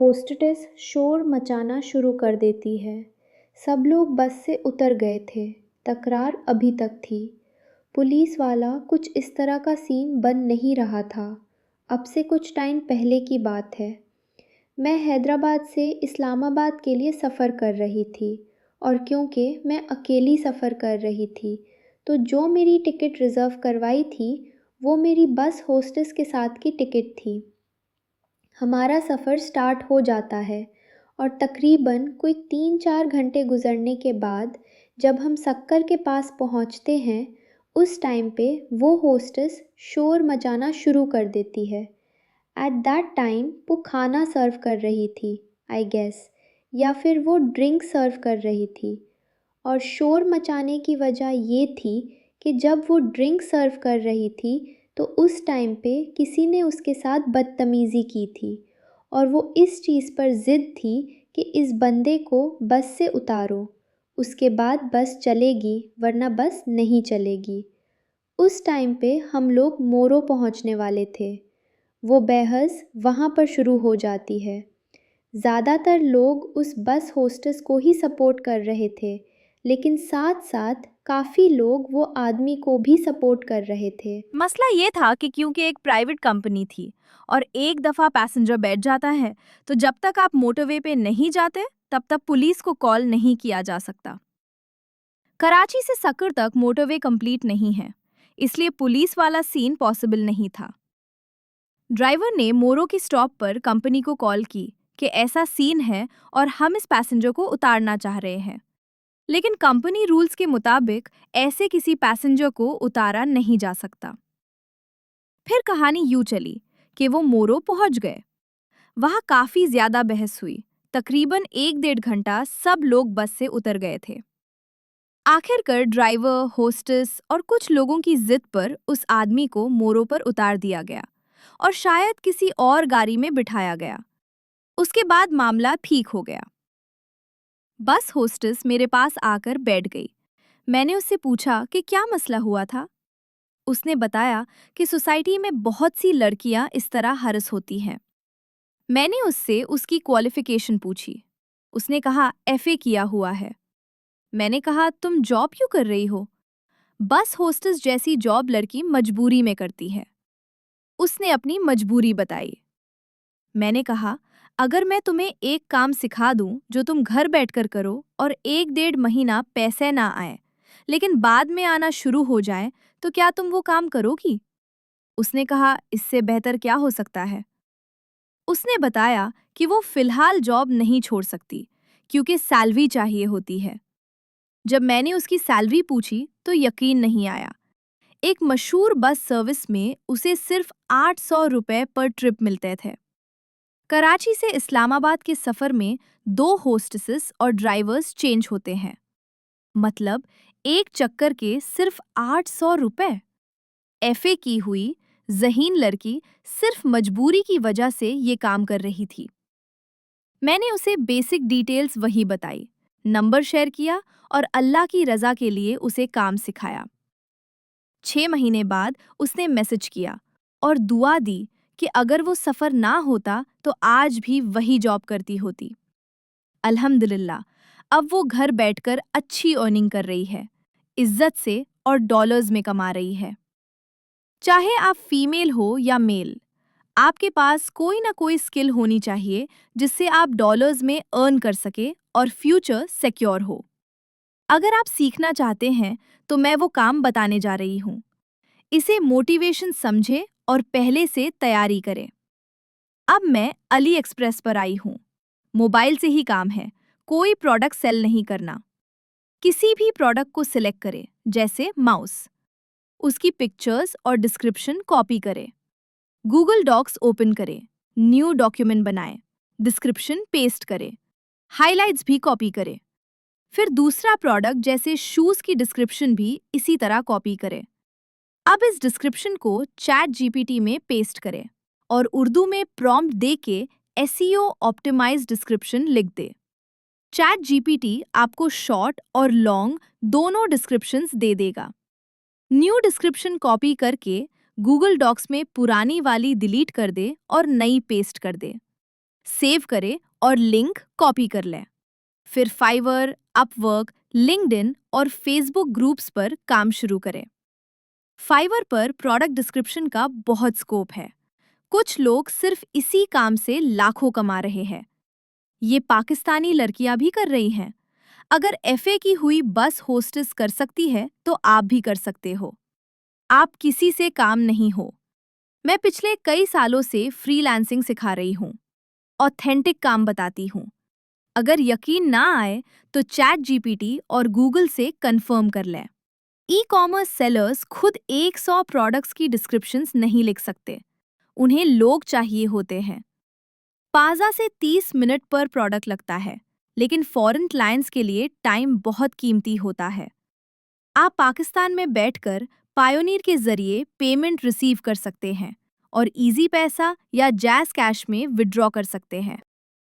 Hostess शोर मचाना शुरू कर देती है। सब लोग बस से उतर गए थे। तकरार अभी तक थी। पुलिस वाला कुछ इस तरह का सीन बन नहीं रहा था। अब से कुछ टाइम पहले की बात है। मैं हैदराबाद से इस्लामाबाद के लिए सफ़र कर रही थी और क्योंकि मैं अकेली सफ़र कर रही थी तो जो मेरी टिकट रिज़र्व करवाई थी वो मेरी बस होस्टेस के साथ की टिकट थी। हमारा सफ़र स्टार्ट हो जाता है और तकरीबन कोई 3-4 घंटे गुज़रने के बाद जब हम सक्कर के पास पहुंचते हैं उस टाइम पे वो होस्टेस शोर मचाना शुरू कर देती है। एट दैट टाइम वो खाना सर्व कर रही थी आई गेस, या फिर वो ड्रिंक सर्व कर रही थी। और शोर मचाने की वजह ये थी कि जब वो ड्रिंक सर्व कर रही थी तो उस टाइम पे किसी ने उसके साथ बदतमीज़ी की थी और वो इस चीज़ पर ज़िद थी कि इस बंदे को बस से उतारो, उसके बाद बस चलेगी वरना बस नहीं चलेगी। उस टाइम पे हम लोग मोरो पहुंचने वाले थे। वो बहस वहाँ पर शुरू हो जाती है। ज़्यादातर लोग उस बस होस्टेस को ही सपोर्ट कर रहे थे, लेकिन साथ-साथ काफ़ी लोग वो आदमी को भी सपोर्ट कर रहे थे। मसला ये था कि क्योंकि एक प्राइवेट कंपनी थी और एक दफा पैसेंजर बैठ जाता है तो जब तक आप मोटरवे पे नहीं जाते तब तक पुलिस को कॉल नहीं किया जा सकता। कराची से सक्कर तक मोटरवे कंप्लीट नहीं है, इसलिए पुलिस वाला सीन पॉसिबल नहीं था। ड्राइवर ने मोरो की स्टॉप पर कंपनी को कॉल की कि ऐसा सीन है और हम इस पैसेंजर को उतारना चाह रहे हैं, लेकिन कंपनी रूल्स के मुताबिक ऐसे किसी पैसेंजर को उतारा नहीं जा सकता। फिर कहानी यूं चली कि वो मोरो पहुंच गए। वहां काफी ज्यादा बहस हुई। तकरीबन 1-1.5 घंटा सब लोग बस से उतर गए थे। आखिरकार ड्राइवर, होस्टेस और कुछ लोगों की जिद पर उस आदमी को मोरो पर उतार दिया गया और शायद किसी और गाड़ी में बिठाया गया। उसके बाद मामला ठीक हो गया। बस होस्टेस मेरे पास आकर बैठ गई। मैंने उससे पूछा कि क्या मसला हुआ था। उसने बताया कि सोसाइटी में बहुत सी लड़कियां इस तरह हरस होती हैं। मैंने उससे उसकी क्वालिफिकेशन पूछी। उसने कहा एफए किया हुआ है। मैंने कहा तुम जॉब क्यों कर रही हो? बस होस्टेस जैसी जॉब लड़की मजबूरी में करती है। उसने अपनी मजबूरी बताई। मैंने कहा अगर मैं तुम्हें एक काम सिखा दूं जो तुम घर बैठकर करो और 1-1.5 महीना पैसे ना आए लेकिन बाद में आना शुरू हो जाए तो क्या तुम वो काम करोगी? उसने कहा इससे बेहतर क्या हो सकता है। उसने बताया कि वो फिलहाल जॉब नहीं छोड़ सकती क्योंकि सैलरी चाहिए होती है। जब मैंने उसकी सैलरी पूछी तो यकीन नहीं आया। एक मशहूर बस सर्विस में उसे सिर्फ 800 रुपए पर ट्रिप मिलते थे। कराची से इस्लामाबाद के सफ़र में 2 होस्टेसेस और ड्राइवर्स चेंज होते हैं। मतलब एक चक्कर के सिर्फ 800 रुपए। एफए की हुई ज़हीन लड़की सिर्फ मजबूरी की वजह से ये काम कर रही थी। मैंने उसे बेसिक डिटेल्स वही बताई, नंबर शेयर किया और अल्लाह की रज़ा के लिए उसे काम सिखाया। 6 महीने बाद उसने मैसेज किया और दुआ दी कि अगर वो सफ़र ना होता तो आज भी वही जॉब करती होती। अल्हम्दुलिल्लाह, अब वो घर बैठकर अच्छी अर्निंग कर रही है, इज्जत से और डॉलर्स में कमा रही है। चाहे आप फीमेल हो या मेल, आपके पास कोई ना कोई स्किल होनी चाहिए जिससे आप डॉलर्स में अर्न कर सके और फ्यूचर सिक्योर हो। अगर आप सीखना चाहते हैं तो मैं वो काम बताने जा रही हूँ। इसे मोटिवेशन समझे और पहले से तैयारी करें। अब मैं अली एक्सप्रेस पर आई हूँ। मोबाइल से ही काम है, कोई प्रोडक्ट सेल नहीं करना। किसी भी प्रोडक्ट को सिलेक्ट करें, जैसे माउस। उसकी पिक्चर्स और डिस्क्रिप्शन कॉपी करें। गूगल डॉक्स ओपन करें, न्यू डॉक्यूमेंट बनाएं, डिस्क्रिप्शन पेस्ट करें, हाइलाइट्स भी कॉपी करें। फिर दूसरा प्रोडक्ट जैसे शूज़ की डिस्क्रिप्शन भी इसी तरह कॉपी करें। अब इस डिस्क्रिप्शन को चैट जीपीटी में पेस्ट करें और उर्दू में प्रॉम्प्ट दे के एसईओ ऑप्टिमाइज्ड डिस्क्रिप्शन लिख दे। चैट जीपीटी आपको शॉर्ट और लॉन्ग दोनों डिस्क्रिप्शंस दे देगा। न्यू डिस्क्रिप्शन कॉपी करके गूगल डॉक्स में पुरानी वाली डिलीट कर दे और नई पेस्ट कर दे। सेव करें और लिंक कॉपी कर लें। फिर फाइवर, अपवर्क, लिंक्डइन और फेसबुक ग्रुप्स पर काम शुरू करें। फाइवर पर प्रोडक्ट डिस्क्रिप्शन का बहुत स्कोप है। कुछ लोग सिर्फ इसी काम से लाखों कमा रहे हैं। ये पाकिस्तानी लड़कियां भी कर रही हैं। अगर एफए की हुई बस होस्टेस कर सकती है तो आप भी कर सकते हो। आप किसी से काम नहीं हो। मैं पिछले कई सालों से फ्रीलांसिंग सिखा रही हूँ। ऑथेंटिक काम बताती हूँ। अगर यकीन ना आए तो चैट जीपीटी और गूगल से कंफर्म कर लें। ई कॉमर्स सेलर्स खुद 100 प्रोडक्ट्स की डिस्क्रिप्शंस नहीं लिख सकते। उन्हें लोग चाहिए होते हैं। पाजा से 30 मिनट पर प्रोडक्ट लगता है, लेकिन फॉरेन क्लाइंट्स के लिए टाइम बहुत कीमती होता है। आप पाकिस्तान में बैठकर पायोनियर के जरिए पेमेंट रिसीव कर सकते हैं और इजी पैसा या जैज़ कैश में विड्रॉ कर सकते हैं।